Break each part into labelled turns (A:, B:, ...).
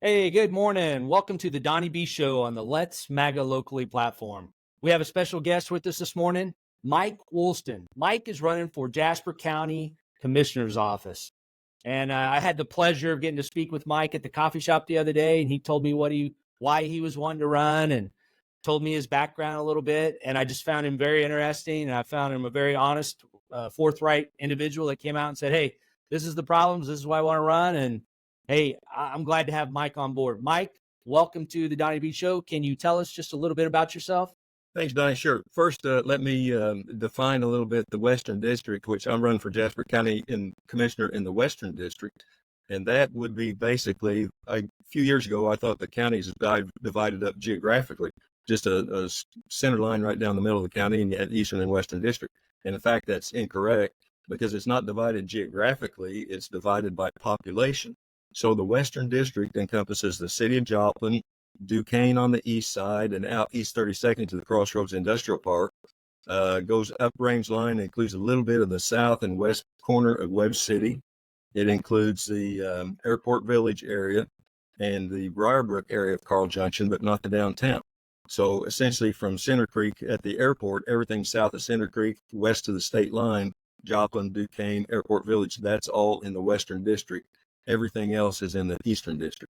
A: Hey, good morning. Welcome to the Donnie B Show on the Let's MAGA Locally platform. We have a special guest with us this morning, Mike Woolston. Mike is running for Jasper County Commissioner's Office. And I had the pleasure of getting to speak with Mike at the coffee shop the other day, and he told me why he was wanting to run and told me his background a little bit. And I just found him very interesting, and I found him a very honest, forthright individual that came out and said, "Hey, this is the problems. This is why I want to run." And hey, I'm glad to have Mike on board. Mike, welcome to the Donnie B Show. Can you tell us just a little bit about yourself?
B: Thanks, Donnie. Sure. First, let me define a little bit the Western District, which I'm running for Jasper County Commissioner in the Western District. And that would be basically, a few years ago, I thought the counties divided up geographically, just a center line right down the middle of the county, and you had Eastern and Western District. And in fact, that's incorrect because it's not divided geographically, it's divided by population. So the Western District encompasses the city of Joplin, Duquesne on the east side, and out East 32nd to the Crossroads Industrial Park. Goes up range line, includes a little bit of the south and west corner of Webb City. It includes the Airport Village area and the Briarbrook area of Carl Junction, but not the downtown. So essentially from Center Creek at the airport, everything south of Center Creek, west of the state line, Joplin, Duquesne, Airport Village, that's all in the Western District. Everything else is in the Eastern District.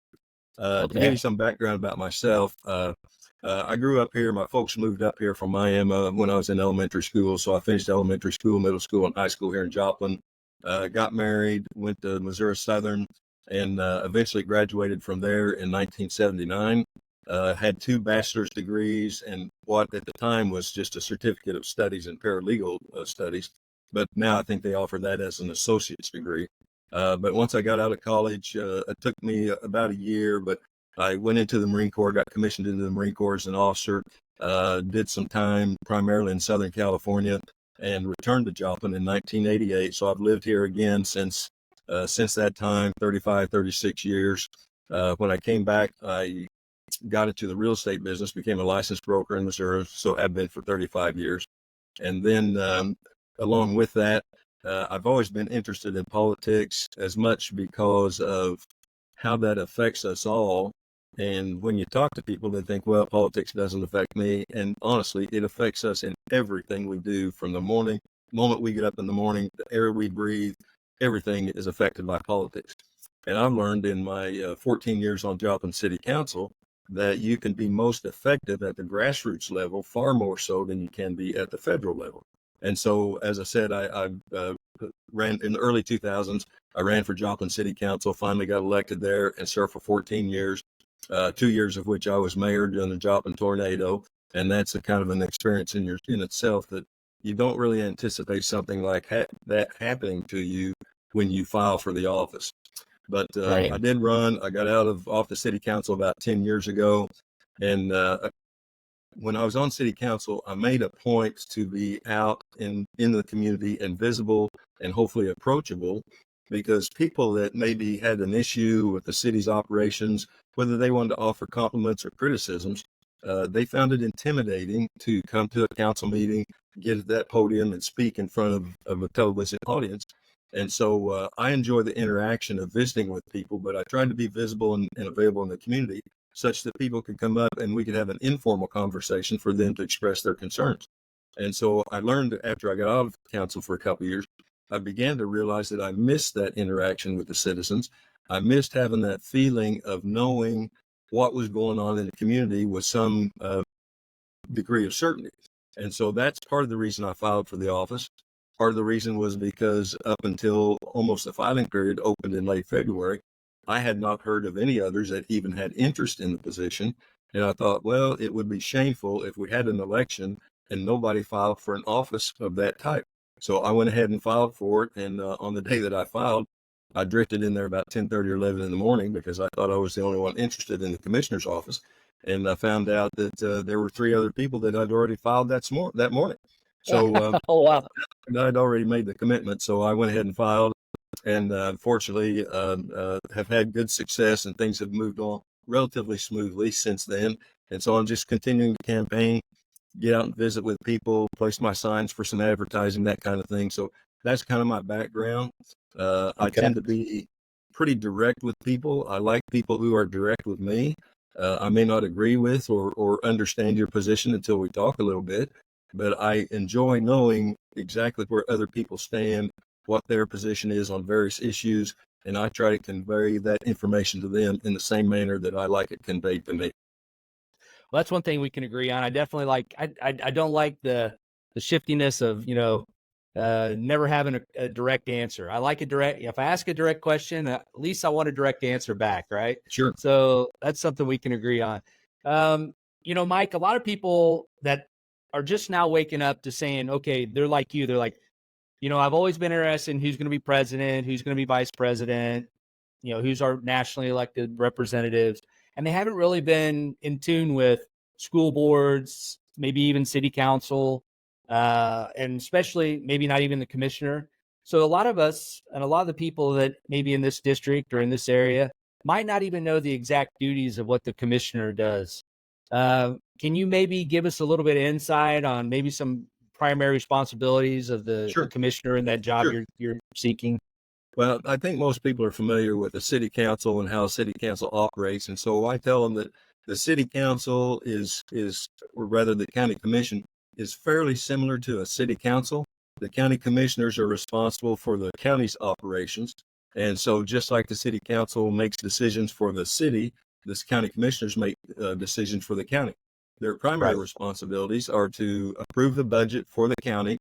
B: To give you some background about myself, I grew up here. My folks moved up here from Miami when I was in elementary school. So I finished elementary school, middle school, and high school here in Joplin. Got married, went to Missouri Southern, and eventually graduated from there in 1979. Had 2 bachelor's degrees and what at the time was just a certificate of studies in paralegal studies. But now I think they offer that as an associate's degree. But once I got out of college, it took me about a year, but I went into the Marine Corps, got commissioned into the Marine Corps as an officer, did some time primarily in Southern California, and returned to Joplin in 1988. So I've lived here again since that time, 35, 36 years. When I came back, I got into the real estate business, became a licensed broker in Missouri, so I've been for 35 years. And then along with that, I've always been interested in politics as much because of how that affects us all. And when you talk to people, they think, well, politics doesn't affect me. And honestly, it affects us in everything we do from the moment we get up in the morning, the air we breathe, everything is affected by politics. And I've learned in my 14 years on Joplin City Council that you can be most effective at the grassroots level, far more so than you can be at the federal level. And so, as I said, I ran in the early 2000s. I ran for Joplin City Council, finally got elected there and served for 14 years, 2 years of which I was mayor during the Joplin tornado. And that's a kind of an experience in itself that you don't really anticipate something like that happening to you when you file for the office. But
A: Right.
B: I did run. I got off the city council about 10 years ago. And when I was on city council, I made a point to be out in the community and visible and hopefully approachable, because people that maybe had an issue with the city's operations, whether they wanted to offer compliments or criticisms, they found it intimidating to come to a council meeting, get at that podium and speak in front of a television audience. And so I enjoy the interaction of visiting with people, but I tried to be visible and available in the community, such that people could come up and we could have an informal conversation for them to express their concerns. And so I learned after I got out of council for a couple of years, I began to realize that I missed that interaction with the citizens. I missed having that feeling of knowing what was going on in the community with some degree of certainty. And so that's part of the reason I filed for the office. Part of the reason was because up until almost the filing period opened in late February, I had not heard of any others that even had interest in the position. And I thought, well, it would be shameful if we had an election and nobody filed for an office of that type. So I went ahead and filed for it. And on the day that I filed, I drifted in there about 10:30 or 11 in the morning because I thought I was the only one interested in the commissioner's office. And I found out that there were 3 other people that I'd already filed that morning. So
A: Oh, wow.
B: I'd already made the commitment. So I went ahead and filed. And fortunately, have had good success, and things have moved on relatively smoothly since then. And so I'm just continuing to campaign, get out and visit with people, place my signs for some advertising, that kind of thing. So that's kind of my background. I tend to be pretty direct with people. I like people who are direct with me. I may not agree with or understand your position until we talk a little bit, but I enjoy knowing exactly where other people stand, what their position is on various issues, and I try to convey that information to them in the same manner that I like it conveyed to me.
A: Well, that's one thing we can agree on. I definitely I don't like the shiftiness of, never having a direct answer. I like a direct, if I ask a direct question, at least I want a direct answer back, right?
B: Sure.
A: So that's something we can agree on. Mike, a lot of people that are just now waking up to saying, okay, they're like you. They're like, I've always been interested in who's going to be president, who's going to be vice president, who's our nationally elected representatives. And they haven't really been in tune with school boards, maybe even city council, and especially maybe not even the commissioner. So a lot of us and a lot of the people that maybe in this district or in this area might not even know the exact duties of what the commissioner does. Can you maybe give us a little bit of insight on maybe some primary responsibilities of the
B: Sure.
A: commissioner in that job
B: Sure.
A: you're seeking?
B: Well, I think most people are familiar with the city council and how city council operates. And so I tell them that the city council or rather the county commission is fairly similar to a city council. The county commissioners are responsible for the county's operations. And so just like the city council makes decisions for the city, the county commissioners make decisions for the county. Their primary responsibilities are to approve the budget for the county.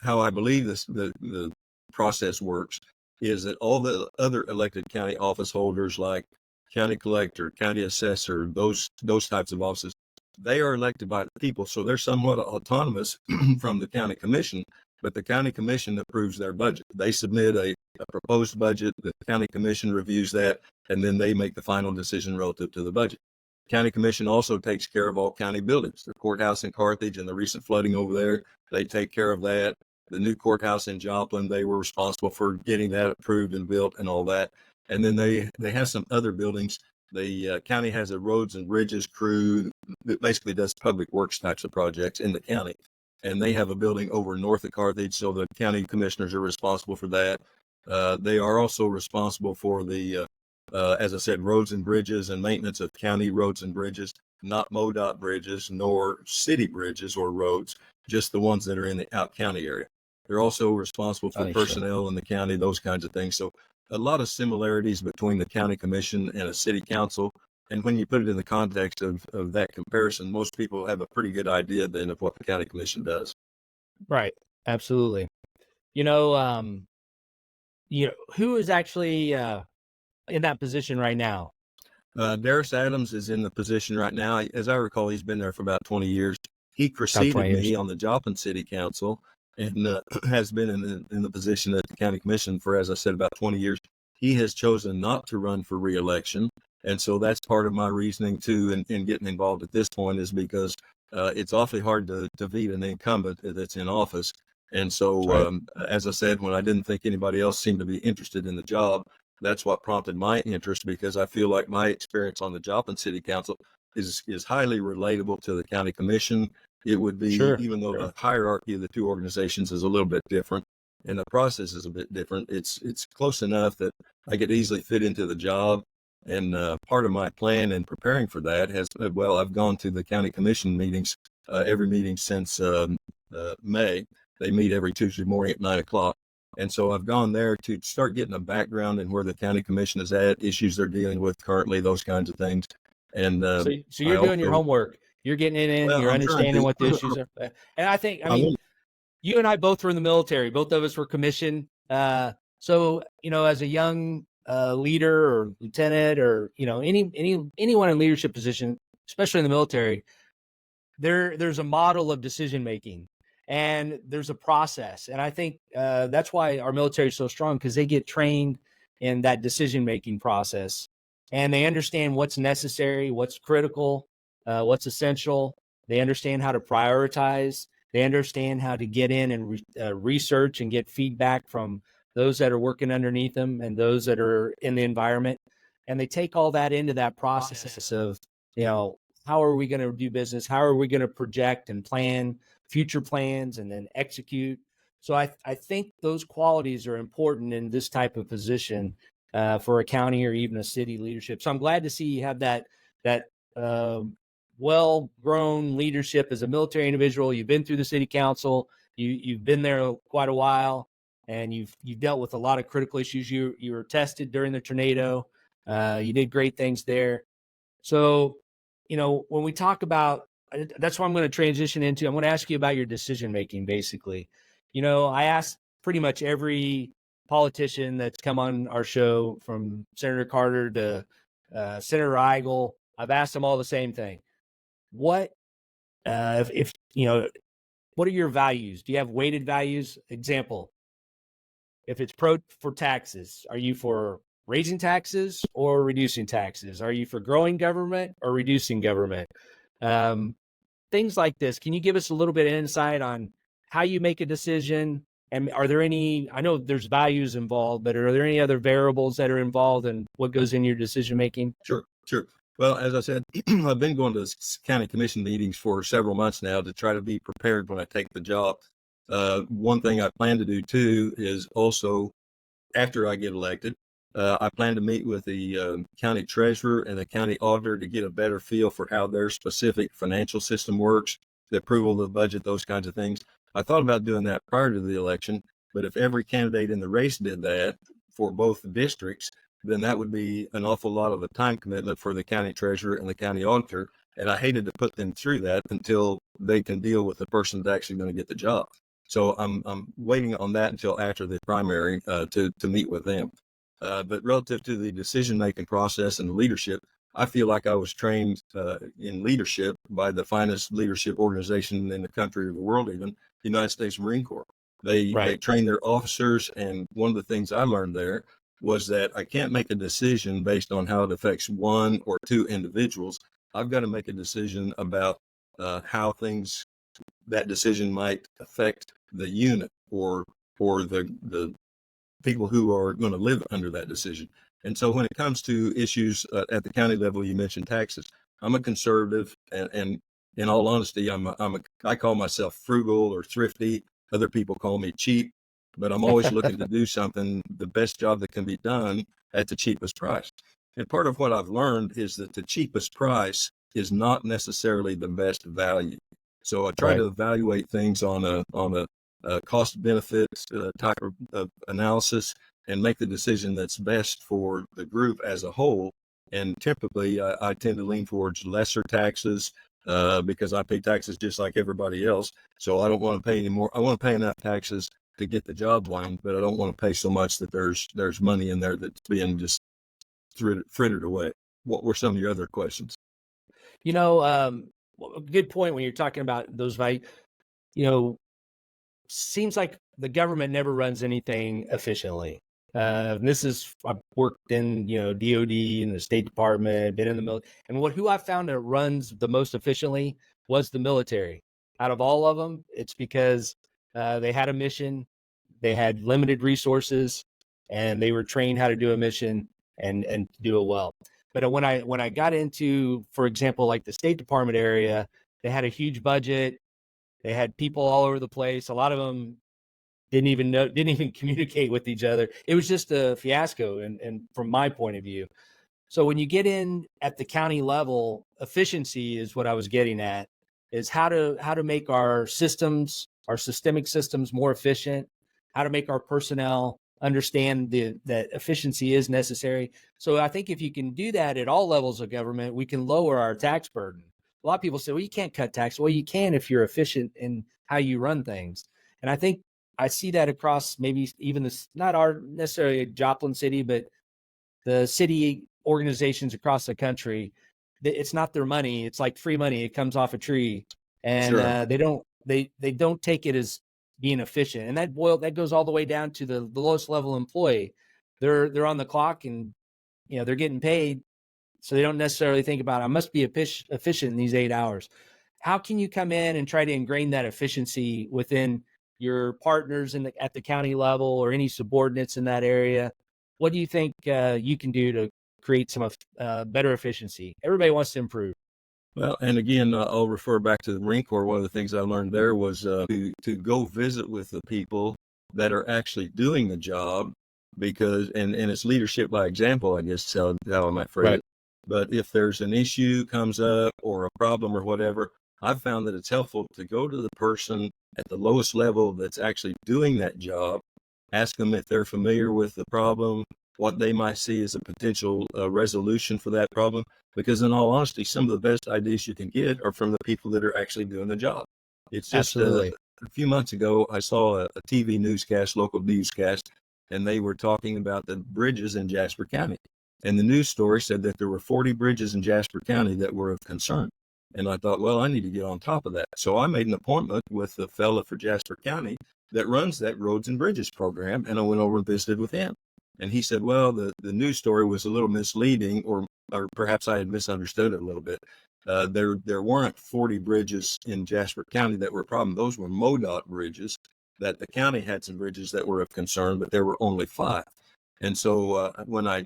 B: How I believe the process works is that all the other elected county office holders, like county collector, county assessor, those types of offices, they are elected by the people. So they're somewhat autonomous from the county commission, but the county commission approves their budget. They submit a proposed budget, the county commission reviews that, and then they make the final decision relative to the budget. County commission also takes care of all county buildings, the courthouse in Carthage and the recent flooding over there. They take care of that. The new courthouse in Joplin, they were responsible for getting that approved and built and all that. And then they have some other buildings. The county has a roads and bridges crew that basically does public works types of projects in the county. And they have a building over north of Carthage, so the county commissioners are responsible for that. They are also responsible for the, as I said, roads and bridges and maintenance of county roads and bridges, not MoDOT bridges nor city bridges or roads, just the ones that are in the out county area. They're also responsible for personnel in the county, those kinds of things. So a lot of similarities between the county commission and a city council. And when you put it in the context of that comparison, most people have a pretty good idea then of what the county commission does.
A: Right. Absolutely. Who is actually in that position right now?
B: Darius Adams is in the position right now. As I recall, he's been there for about 20 years. He preceded me on the Joplin City Council and has been in the position at the county commission for, as I said, about 20 years. He has chosen not to run for re-election. And so that's part of my reasoning too in getting involved at this point, is because it's awfully hard to beat an incumbent that's in office. And so, as I said, when I didn't think anybody else seemed to be interested in the job, that's what prompted my interest, because I feel like my experience on the Joplin City Council is highly relatable to the county commission. It would be, even though the hierarchy of the two organizations is a little bit different and the process is a bit different, it's close enough that I could easily fit into the job. And part of my plan in preparing for that I've gone to the county commission meetings, every meeting since May. They meet every Tuesday morning at 9:00. And so I've gone there to start getting a background in where the county commission is at, issues they're dealing with currently, those kinds of things. And
A: so you're doing your homework. You're getting it in. You're understanding what the issues are. And I think, you and I both were in the military. Both of us were commissioned. So, as a young leader or lieutenant or, anyone in leadership position, especially in the military, there's a model of decision making. And there's a process. And I think that's why our military is so strong, because they get trained in that decision-making process. And they understand what's necessary, what's critical, what's essential. They understand how to prioritize. They understand how to get in and research and get feedback from those that are working underneath them and those that are in the environment. And they take all that into that process of, how are we going to do business? How are we going to project and plan future plans and then execute? So I think those qualities are important in this type of position for a county or even a city leadership. So I'm glad to see you have that well-grown leadership as a military individual. You've been through the city council. You've been there quite a while, and you've dealt with a lot of critical issues. You were tested during the tornado. You did great things there. So, when we talk about, that's what I'm going to transition into. I'm going to ask you about your decision making, basically. I asked pretty much every politician that's come on our show, from Senator Carter to Senator Eigel. I've asked them all the same thing. What, if what are your values? Do you have weighted values? Example, if it's for taxes, are you for raising taxes or reducing taxes? Are you for growing government or reducing government? Things like this. Can you give us a little bit of insight on how you make a decision? And are there any, I know there's values involved, but are there any other variables that are involved in what goes in your decision making?
B: Sure. Well, as I said, I've been going to county commission meetings for several months now to try to be prepared when I take the job. One thing I plan to do too is also, after I get elected, I plan to meet with the county treasurer and the county auditor to get a better feel for how their specific financial system works, the approval of the budget, those kinds of things. I thought about doing that prior to the election, but if every candidate in the race did that for both districts, then that would be an awful lot of a time commitment for the county treasurer and the county auditor. And I hated to put them through that until they can deal with the person that's actually going to get the job. So I'm waiting on that until after the primary to meet with them. But relative to the decision-making process and the leadership, I feel like I was trained in leadership by the finest leadership organization in the country or the world, even the United States Marine Corps. They train their officers, and one of the things I learned there was that I can't make a decision based on how it affects one or two individuals. I've got to make a decision about how that decision might affect the unit or the people who are going to live under that decision. And so when it comes to issues at the county level, you mentioned taxes. I'm a conservative, and in all honesty, I call myself frugal or thrifty. Other people call me cheap, but I'm always looking to do something, the best job that can be done at the cheapest price. And part of what I've learned is that the cheapest price is not necessarily the best value. So I try to evaluate things on a cost benefits type of analysis and make the decision that's best for the group as a whole. And typically I tend to lean towards lesser taxes because I pay taxes just like everybody else. So I don't want to pay any more. I want to pay enough taxes to get the job done, but I don't want to pay so much that there's money in there that's being just frittered away. What were some of your other questions?
A: A good point when you're talking about those values. Seems like the government never runs anything efficiently. I've worked in, DOD and the State Department, been in the military, and who I found that runs the most efficiently was the military. Out of all of them, it's because they had a mission, they had limited resources, and they were trained how to do a mission and do it well. But when I got into, for example, like the State Department area, they had a huge budget. They had people all over the place. A lot of them didn't even communicate with each other. It was just a fiasco, and from my point of view. So when you get in at the county level, efficiency is what I was getting at, is how to make our systems, our systemic systems, more efficient, how to make our personnel understand that efficiency is necessary. So I think if you can do that at all levels of government, we can lower our tax burden. A lot of people say, well, you can't cut tax. Well, you can if you're efficient in how you run things. And I think I see that across maybe even this, not our necessarily Joplin City, but the city organizations across the country. It's not their money. It's like free money. It comes off a tree, and they don't take it as being efficient. And that goes all the way down to the lowest level employee. They're on the clock, and they're getting paid. So they don't necessarily think about, I must be efficient in these 8 hours. How can you come in and try to ingrain that efficiency within your partners at the county level or any subordinates in that area? What do you think you can do to create some better efficiency? Everybody wants to improve.
B: Well, and again, I'll refer back to the Marine Corps. One of the things I learned there was to go visit with the people that are actually doing the job, because and it's leadership by example, I guess, how I might phrase
A: Right.
B: it. But if there's an issue comes up or a problem or whatever, I've found that it's helpful to go to the person at the lowest level that's actually doing that job, ask them if they're familiar with the problem, what they might see as a potential resolution for that problem, because in all honesty, some of the best ideas you can get are from the people that are actually doing the job. It's just
A: Absolutely.
B: a few months ago, I saw a TV newscast, local newscast, and they were talking about the bridges in Jasper County. And the news story said that there were 40 bridges in Jasper County that were of concern. And I thought, well, I need to get on top of that. So I made an appointment with the fella for Jasper County that runs that roads and bridges program. And I went over and visited with him. And he said, well, the news story was a little misleading, or perhaps I had misunderstood it a little bit. There weren't 40 bridges in Jasper County that were a problem. Those were MoDOT bridges. That the county had some bridges that were of concern, but there were only 5. And so when I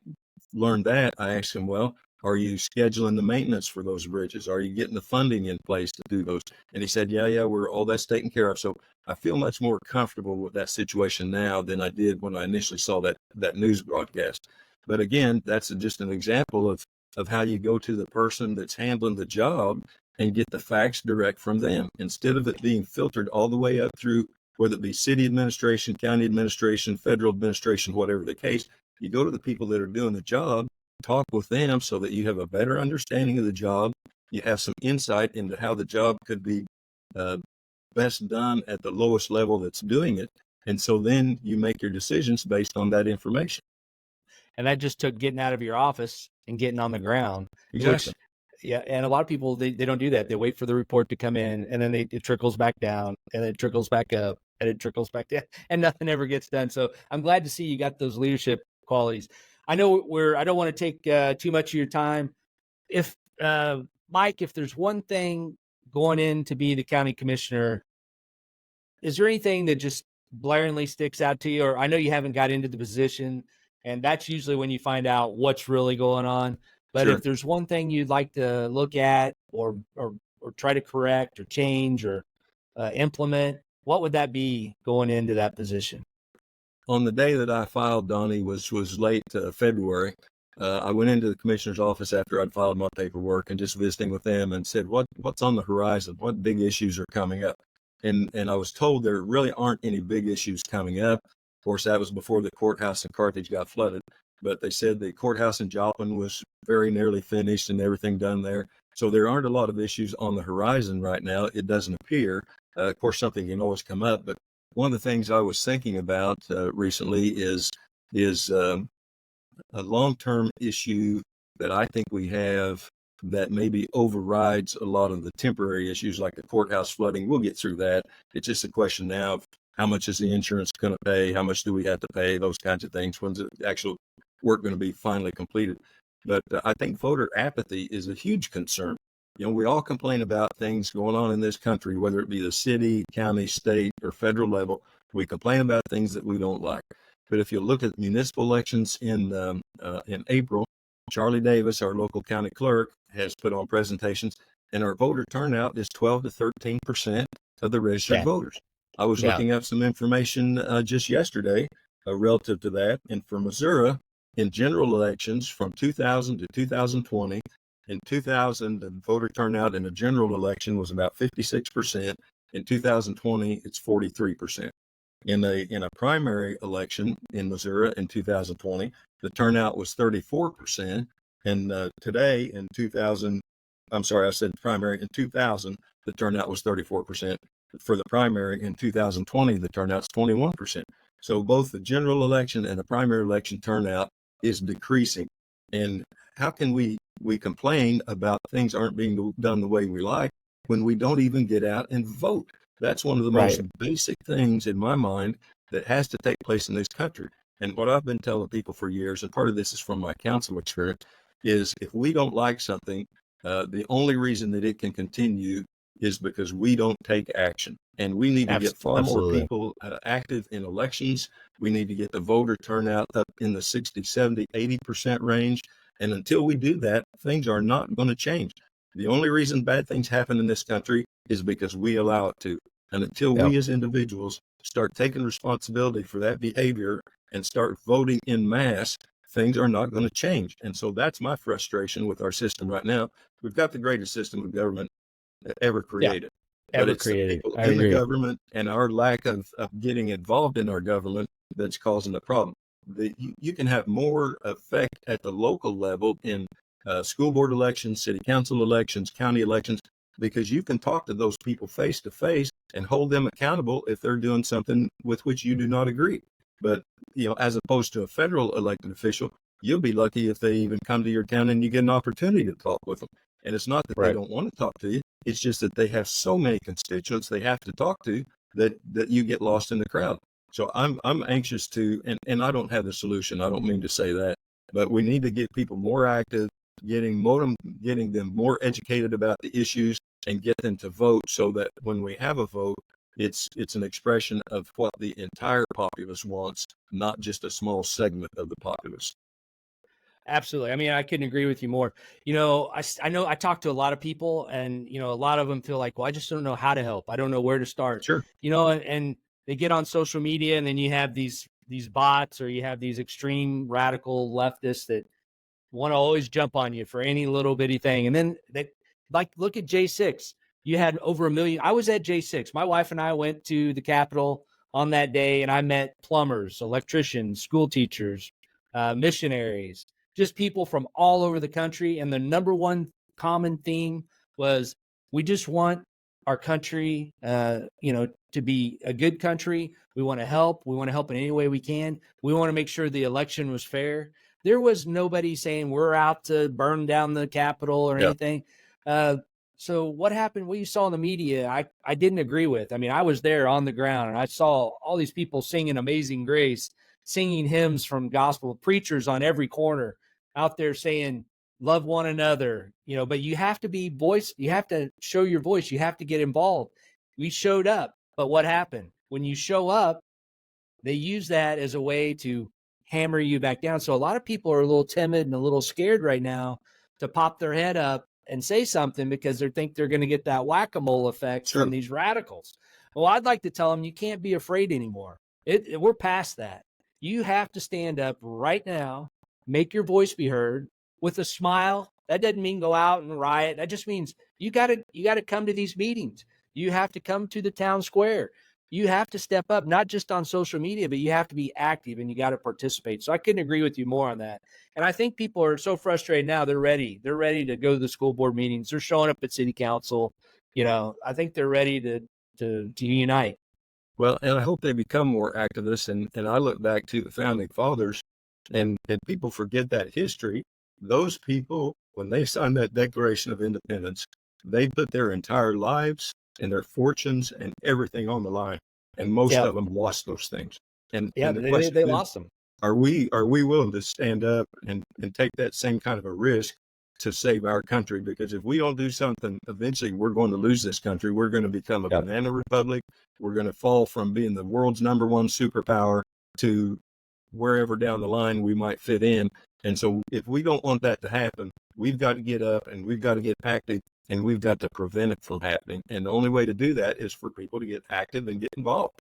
B: learned that, I asked him, well, are you scheduling the maintenance for those bridges? Are you getting the funding in place to do those? And he said, yeah, we're all that's taken care of. So I feel much more comfortable with that situation now than I did when I initially saw that news broadcast. But again, that's just an example of how you go to the person that's handling the job and get the facts direct from them, instead of it being filtered all the way up through, whether it be city administration, county administration, federal administration, whatever the case. You go to the people that are doing the job, talk with them so that you have a better understanding of the job. You have some insight into how the job could be uh, best done at the lowest level that's doing it. And so then you make your decisions based on that information.
A: And that just took getting out of your office and getting on the ground,
B: Exactly.
A: which, yeah. And a lot of people, they don't do that. They wait for the report to come in, and then it trickles back down, and it trickles back up, and it trickles back down, and nothing ever gets done. So I'm glad to see you got those leadership qualities. I know I don't want to take too much of your time. If, Mike, if there's one thing going in to be the county commissioner, is there anything that just blaringly sticks out to you? Or I know you haven't got into the position, and that's usually when you find out what's really going on. But
B: Sure.
A: if there's one thing you'd like to look at or try to correct or change or implement, what would that be going into that position?
B: On the day that I filed, Donnie, was late February. I went into the commissioner's office after I'd filed my paperwork and just visiting with them and said, what's on the horizon? What big issues are coming up? And I was told there really aren't any big issues coming up. Of course, that was before the courthouse in Carthage got flooded. But they said the courthouse in Joplin was very nearly finished and everything done there. So there aren't a lot of issues on the horizon right now. It doesn't appear. Of course, something can always come up, but one of the things I was thinking about recently is a long-term issue that I think we have that maybe overrides a lot of the temporary issues like the courthouse flooding. We'll get through that. It's just a question now of how much is the insurance going to pay? How much do we have to pay? Those kinds of things. When's the actual work going to be finally completed? But I think voter apathy is a huge concern. You know, we all complain about things going on in this country, whether it be the city, county, state, or federal level. We complain about things that we don't like. But if you look at municipal elections in April, Charlie Davis, our local county clerk, has put on presentations, and our voter turnout is 12 to 13% of the registered
A: Yeah.
B: voters. I was
A: Yeah.
B: looking up some information just yesterday relative to that. And for Missouri, in general elections from 2000 to 2020, in 2000, the voter turnout in a general election was about 56%. In 2020, it's 43%. In a primary election in Missouri in 2020, the turnout was 34%. And today in 2000, I'm sorry, I said primary in 2000, the turnout was 34%. For the primary in 2020, the turnout's 21%. So both the general election and the primary election turnout is decreasing. And how can we complain about things aren't being done the way we like when we don't even get out and vote? That's one of the most
A: Right.
B: basic things in my mind that has to take place in this country. And what I've been telling people for years, and part of this is from my council experience, is if we don't like something, the only reason that it can continue is because we don't take action. And we need to get far more
A: Absolutely.
B: people active in elections. We need to get the voter turnout up in the 60, 70, 80% range. And until we do that, things are not going to change. The only reason bad things happen in this country is because we allow it to. And until
A: Yep.
B: we as individuals start taking responsibility for that behavior and start voting in mass, things are not going to change. And so that's my frustration with our system right now. We've got the greatest system of government ever created. But
A: Ever
B: it's the
A: created.
B: people
A: I
B: in the
A: agree.
B: government and our lack of getting involved in our government that's causing the problem. You can have more effect at the local level in school board elections, city council elections, county elections, because you can talk to those people face to face and hold them accountable if they're doing something with which you do not agree. But, as opposed to a federal elected official, you'll be lucky if they even come to your town and you get an opportunity to talk with them. And it's not that they
A: Right.
B: don't want to talk to you. It's just that they have so many constituents they have to talk to that you get lost in the crowd. So I'm anxious to, and I don't have the solution. I don't mean to say that, but we need to get people more active, getting them more educated about the issues and get them to vote so that when we have a vote, it's an expression of what the entire populace wants, not just a small segment of the populace.
A: Absolutely. I mean, I couldn't agree with you more. I know I talk to a lot of people, and a lot of them feel like, well, I just don't know how to help. I don't know where to start.
B: Sure.
A: And they get on social media, and then you have these bots, or you have these extreme radical leftists that want to always jump on you for any little bitty thing. And then look at J6. You had over 1 million. I was at J6. My wife and I went to the Capitol on that day, and I met plumbers, electricians, school teachers, missionaries, just people from all over the country. And the number one common theme was, we just want our country, to be a good country. We want to help. We want to help in any way we can. We want to make sure the election was fair. There was nobody saying we're out to burn down the Capitol or anything. So what happened, what you saw in the media, I didn't agree with. I mean, I was there on the ground, and I saw all these people singing Amazing Grace, singing hymns from gospel, preachers on every corner out there saying, love one another, but you have to you have to show your voice. You have to get involved. We showed up, but what happened? When you show up, they use that as a way to hammer you back down. So a lot of people are a little timid and a little scared right now to pop their head up and say something because they think they're going to get that whack-a-mole effect from these radicals. Well, I'd like to tell them, you can't be afraid anymore. We're past that. You have to stand up right now, make your voice be heard with a smile. That doesn't mean go out and riot. That just means you got to come to these meetings. You have to come to the town square. You have to step up, not just on social media, but you have to be active and you got to participate. So I couldn't agree with you more on that. And I think people are so frustrated now. They're ready. They're ready to go to the school board meetings. They're showing up at city council. I think they're ready to unite.
B: Well, and I hope they become more activists. And I look back to the founding fathers, and people forget that history. Those people, when they signed that Declaration of Independence, they put their entire lives and their fortunes and everything on the line. And most of them lost those things. And the question
A: they
B: is,
A: lost them.
B: Are we willing to stand up and take that same kind of a risk to save our country? Because if we don't do something, eventually we're going to lose this country. We're going to become a banana republic. We're going to fall from being the world's number one superpower to wherever down the line we might fit in. And so if we don't want that to happen, we've got to get up and we've got to get active and we've got to prevent it from happening. And the only way to do that is for people to get active and get involved.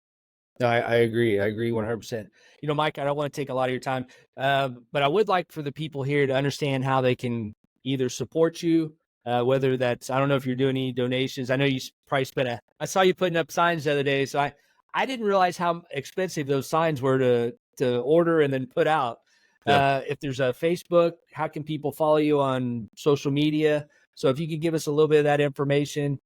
A: No, I agree. I agree 100%. Mike, I don't want to take a lot of your time, but I would like for the people here to understand how they can either support you, whether that's, I don't know if you're doing any donations. I know you probably I saw you putting up signs the other day. So I didn't realize how expensive those signs were to order and then put out. If there's a Facebook, how can people follow you on social media? So if you could give us a little bit of that information.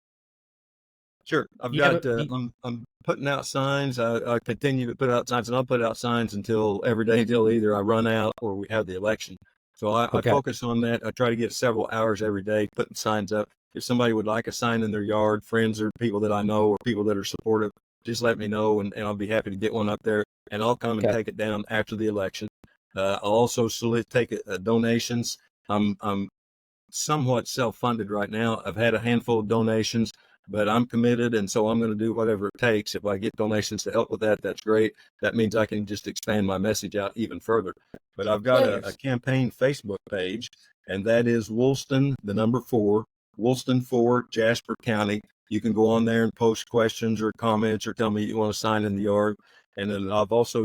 B: Sure. I'm putting out signs. I continue to put out signs, and I'll put out signs until either I run out or we have the election. So I focus on that. I try to get several hours every day putting signs up. If somebody would like a sign in their yard, friends or people that I know or people that are supportive, just let me know, and I'll be happy to get one up there, and I'll come and take it down after the election. I'll also take donations. I'm somewhat self-funded right now. I've had a handful of donations, but I'm committed, and so I'm going to do whatever it takes. If I get donations to help with that, that's great. That means I can just expand my message out even further. But I've got a campaign Facebook page, and that is Woolston, the number 4, Woolston for Jasper County. You can go on there and post questions or comments or tell me you want to sign in the yard. And then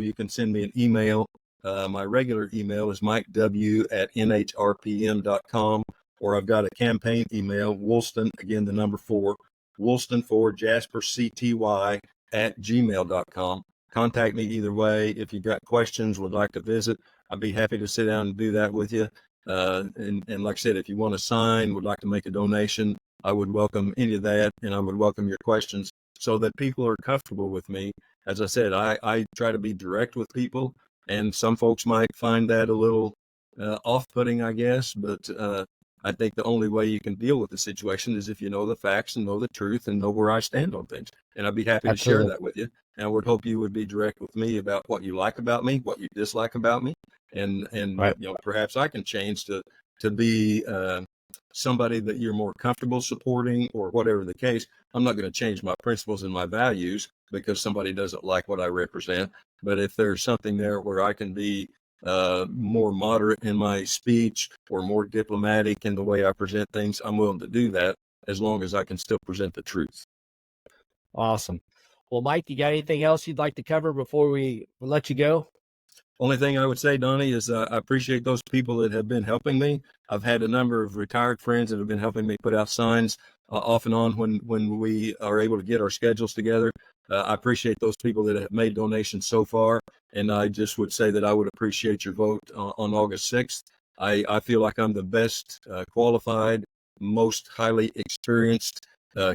B: you can send me an email. My regular email is mikew@nhrpm.com, or I've got a campaign email, Woolston, again, the number 4, Woolston for Jasper CTY @gmail.com. Contact me either way. If you've got questions, would like to visit, I'd be happy to sit down and do that with you. And like I said, if you want to sign, would like to make a donation, I would welcome any of that, and I would welcome your questions so that people are comfortable with me. As I said, I try to be direct with people, and some folks might find that a little off-putting, I guess, but I think the only way you can deal with the situation is if you know the facts and know the truth and know where I stand on things. And I'd be happy to share that with you. And I would hope you would be direct with me about what you like about me, what you dislike about me, and
A: Right.
B: perhaps I can change to be somebody that you're more comfortable supporting, or whatever the case. I'm not going to change my principles and my values because somebody doesn't like what I represent. But if there's something there where I can be more moderate in my speech or more diplomatic in the way I present things, I'm willing to do that, as long as I can still present the truth.
A: Awesome. Well, Mike, you got anything else you'd like to cover before we let you go?
B: Only thing I would say, Donnie, is I appreciate those people that have been helping me. I've had a number of retired friends that have been helping me put out signs off and on when we are able to get our schedules together. I appreciate those people that have made donations so far, and I just would say that I would appreciate your vote on August 6th. I feel like I'm the best qualified, most highly experienced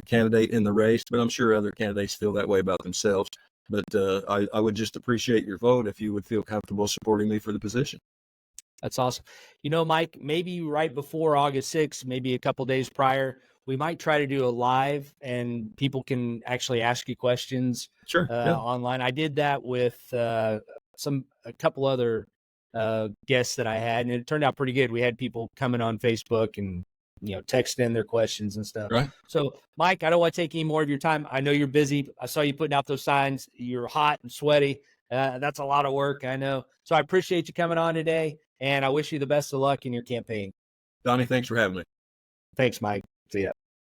B: candidate in the race, but I'm sure other candidates feel that way about themselves. But I would just appreciate your vote if you would feel comfortable supporting me for the position.
A: That's awesome. Mike, maybe right before August 6th, maybe a couple days prior, we might try to do a live and people can actually ask you questions
B: Sure. Yeah.
A: online. I did that with a couple other guests that I had, and it turned out pretty good. We had people coming on Facebook and text in their questions and stuff.
B: Right.
A: So, Mike, I don't want to take any more of your time. I know you're busy. I saw you putting out those signs. You're hot and sweaty. That's a lot of work, I know. So I appreciate you coming on today, and I wish you the best of luck in your campaign.
B: Donnie, thanks for having me.
A: Thanks, Mike. See ya.